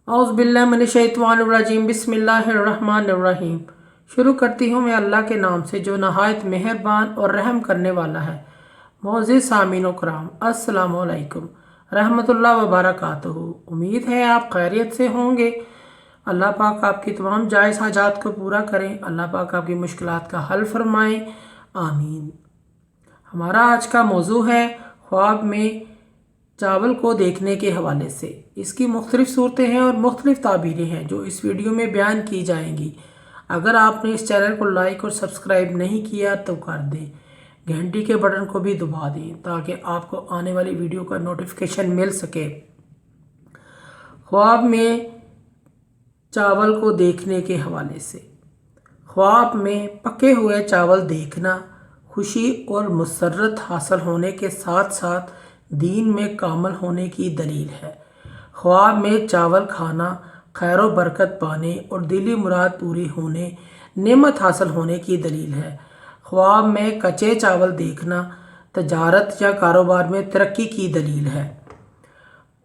औज़ुबिल्लाहिमिनश्शैतानिर्रजीम बिस्मिल्लाहिर्रहमानिर्रहीम। शुरू करती हूँ मैं अल्लाह के नाम से जो नहायत मेहरबान और रहम करने वाला है। मोअज़्ज़िज़ सामीन कराम, अस्सलामु अलैकुम रहमतुल्लाह व बरकातुहू। उम्मीद है आप खैरियत से होंगे। अल्लाह पाक आपकी तमाम जायज़ हाजात को पूरा करें। अल्लाह पाक आपकी मुश्किलात का हल फरमाएँ, आमीन। हमारा आज का मौजू है ख्वाब में चावल को देखने के हवाले से। इसकी मुख्तलिफ़ सूरतें हैं और मुख्तलिफ़ ताबीरें हैं जो इस वीडियो में बयान की जाएंगी। अगर आपने इस चैनल को लाइक और सब्सक्राइब नहीं किया तो कर दें, घंटी के बटन को भी दबा दें ताकि आपको आने वाली वीडियो का नोटिफिकेशन मिल सके। ख्वाब में चावल को देखने के हवाले से। ख्वाब में पके हुए चावल देखना खुशी और मुसर्रत हासिल होने के साथ साथ दीन में कामल होने की दलील है। ख्वाब में चावल खाना खैर व बरकत पाने और दिली मुराद पूरी होने, नेमत हासिल होने की दलील है। ख्वाब में कच्चे चावल देखना तजारत या कारोबार में तरक्की की दलील है।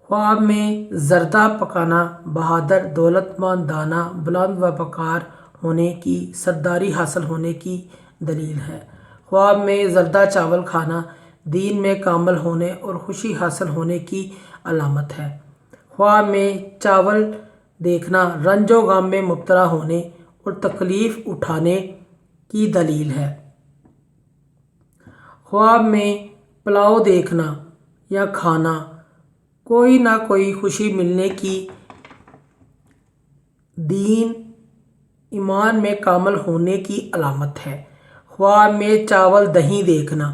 ख्वाब में जर्दा पकाना बहादुर, दौलतमंद, दाना, बुलंद व वक़ार होने की, सरदारी हासिल होने की दलील है। ख्वाब में जर्दा चावल खाना दीन में कामल होने और खुशी हासिल होने की अलामत है। ख्वाब में चावल देखना रंजो गम में मुब्तला होने और तकलीफ़ उठाने की दलील है। ख्वाब में पुलाव देखना या खाना कोई ना कोई खुशी मिलने की, दीन ईमान में कामल होने की अलामत है। ख्वाब में चावल दही देखना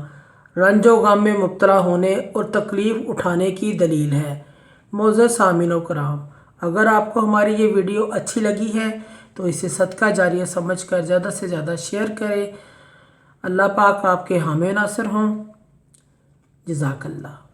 रंजो गम में मुब्तला होने और तकलीफ़ उठाने की दलील है। मोअज़्ज़िज़ सामीन कराम, अगर आपको हमारी ये वीडियो अच्छी लगी है तो इसे सदका जारिया समझकर ज़्यादा से ज़्यादा शेयर करें। अल्लाह पाक आपके हामी नासिर हों। जज़ाकल्लाह।